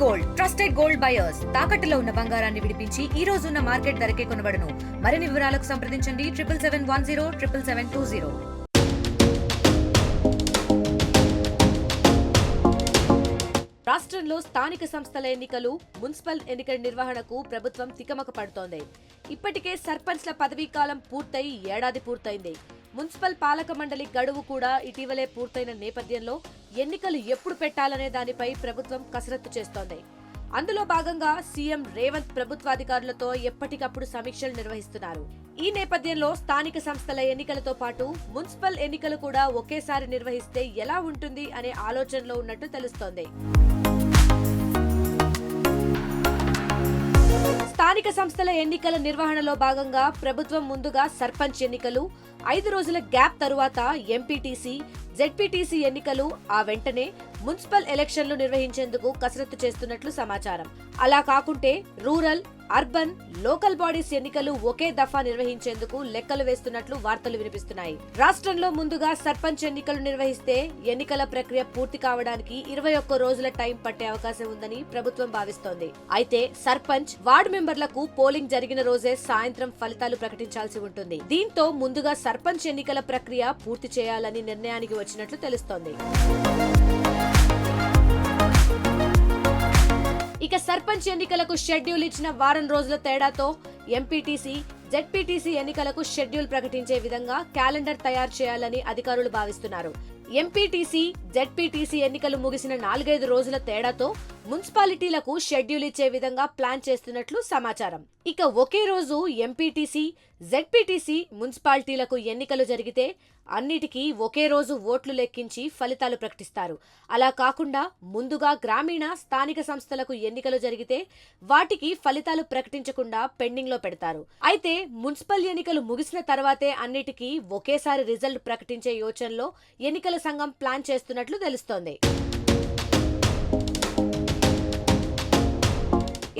Gold trusted gold buyers తాకట్టులో ఉన్న బంగారాన్ని విడిపించి ఈ రోజు ఉన్న మార్కెట్ ధరకే కొనబడును. మరిన్ని వివరాలకు సంప్రదించండి 7771077720. రాష్ట్రంలో స్థానిక సంస్థల ఎన్నికలు, మున్సిపల్ ఎన్నికల నిర్వహణకు ప్రభుత్వం తికమక పడుతోంది. ఇప్పటికే సర్పంచ్ల పదవీకాలం పూర్తయి ఏడాది పూర్తయింది. మున్సిపల్ పాలక మండలి గడువు కూడా ఇటీవలే పూర్తయిన నేపథ్యంలో ఎన్నికలు ఎప్పుడు పెట్టాలనే దానిపై ప్రభుత్వం కసరత్తు చేస్తోంది. అందులో భాగంగా సీఎం రేవంత్ ప్రభుత్వాధికారులతో ఎప్పటికప్పుడు సమీక్షలు నిర్వహిస్తున్నారు. ఈ నేపథ్యంలో స్థానిక సంస్థల ఎన్నికలతో పాటు మున్సిపల్ ఎన్నికలు కూడా ఒకేసారి నిర్వహిస్తే ఎలా ఉంటుంది అనే ఆలోచనలో ఉన్నట్టు తెలుస్తోంది. స్థానిక సంస్థల ఎన్నికల నిర్వహణలో భాగంగా ప్రభుత్వం ముందుగా సర్పంచ్ ఎన్నికలు, 5 రోజుల గ్యాప్ తరువాత ఎంపీటీసీ, జెడ్పీటీసీ ఎన్నికలు, ఆ వెంటనే మున్సిపల్ ఎలక్షన్లు నిర్వహించేందుకు కసరత్తు చేస్తున్నట్లు సమాచారం. అలా కాకుంటే రూరల్, అర్బన్, లోకల్ బాడీస్ ఎన్నికలు ఒకే దఫా నిర్వహించేందుకు లెక్కలు వేస్తున్నట్లు వార్తలు వినిపిస్తున్నాయి. రాష్ట్రంలో ముందుగా సర్పంచ్ ఎన్నికలు నిర్వహిస్తే ఎన్నికల ప్రక్రియ పూర్తి కావడానికి 21 రోజుల టైం పట్టే అవకాశం ఉందని ప్రభుత్వం భావిస్తోంది. అయితే సర్పంచ్, వార్డు మెంబర్లకు పోలింగ్ జరిగిన రోజే సాయంత్రం ఫలితాలు ప్రకటించాల్సి ఉంటుంది. దీంతో ముందుగా సర్పంచ్ ఎన్నికల ప్రక్రియ పూర్తి చేయాలని నిర్ణయానికి వచ్చినట్లు తెలుస్తోంది. ఇక సర్పంచ్ ఎన్నికలకు షెడ్యూల్ ఇచ్చిన వారం రోజుల తేడాతో ఎంపీటీసీ, జెడ్పీటీసీ ఎన్నికలకు షెడ్యూల్ ప్రకటించే విధంగా క్యాలెండర్ తయారు చేయాలని అధికారులు భావిస్తున్నారు. ఎంపీటీసీ, జెడ్పీటీసీ ఎన్నికలు ముగిసిన 4-5 రోజుల తేడాతో మున్సిపాలిటీలకు షెడ్యూల్ ఇచ్చే విధంగా ప్లాన్ చేస్తున్నట్లు సమాచారం. ఇక ఒకే రోజు ఎంపీటీసీ, జెడ్పీటీసీ మున్సిపాలిటీలకు ఎన్నికలు జరిగితే అన్నిటికీ ఒకే రోజు ఓట్లు లెక్కించి ఫలితాలు ప్రకటిస్తారు. అలా కాకుండా ముందుగా గ్రామీణ, స్థానిక సంస్థలకు ఎన్నికలు జరిగితే వాటికి ఫలితాలు ప్రకటించకుండా పెండింగ్ లో పెడతారు. అయితే మున్సిపల్ ఎన్నికలు ముగిసిన తర్వాతే అన్నిటికీ ఒకేసారి రిజల్ట్ ప్రకటించే యోచనలో ఎన్నికల సంఘం ప్లాన్ చేస్తున్నట్లు తెలుస్తోంది.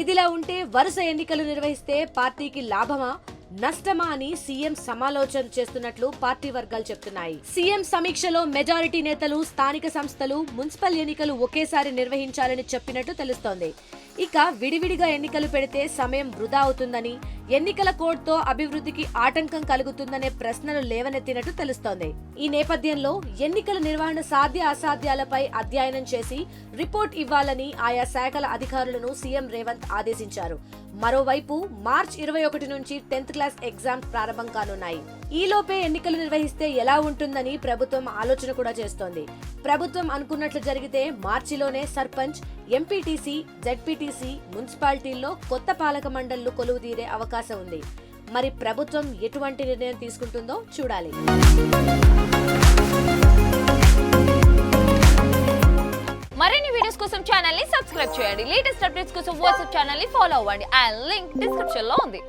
ఇదిలా ఉంటే వరుస ఎన్నికలు నిర్వహిస్తే పార్టీకి లాభమా, నష్టమా అని సీఎం సమాలోచన చేస్తున్నట్లు పార్టీ వర్గాలు చెప్తున్నాయి. సీఎం సమీక్షలో మెజారిటీ నేతలు స్థానిక సంస్థలు, మున్సిపల్ ఎన్నికలు ఒకేసారి నిర్వహించాలని చెప్పినట్టు తెలుస్తోంది. ఇక విడివిడిగా ఎన్నికలు పెడితే సమయం వృధా అవుతుందని, ఎన్నికల కోడ్తో అభివృద్ధికి ఆటంకం కలుగుతుందనే ప్రశ్నలు లేవనెత్తినట్టు తెలుస్తోంది. ఈ నేపథ్యంలో ఎన్నికల నిర్వహణ సాధ్య అసాధ్యాలపై అధ్యయనం చేసి రిపోర్ట్ ఇవ్వాలని ఆయా శాఖల అధికారులను సీఎం రేవంత్ ఆదేశించారు. మరోవైపు మార్చి 21 నుంచి 10th క్లాస్ ఎగ్జామ్స్ ప్రారంభం కానున్నాయి. ఈలోపే ఎన్నికలు నిర్వహిస్తే ఎలా ఉంటుందని ప్రభుత్వం ఆలోచన కూడా చేస్తోంది. ప్రభుత్వం అనుకున్నట్లు జరిగితే మార్చిలోనే సర్పంచ్, ఎంపీటీసీ, జెడ్పీటీసీ మున్సిపాలిటీల్లో కొత్త పాలక మండళ్లు కొలువుదీరే అవకాశం ఉంది. మరి ప్రభుత్వం ఎటువంటి నిర్ణయం తీసుకుంటుందో చూడాలి. మరిన్ని వీడియోస్ కోసం ఛానల్ ని సబ్స్క్రైబ్ చేయండి. లేటెస్ట్ అప్డేట్స్ కోసం వాట్సాప్ ఛానల్ ని ఫాలో అవ్వండి. ఆ లింక్ డిస్క్రిప్షన్ లో ఉంది.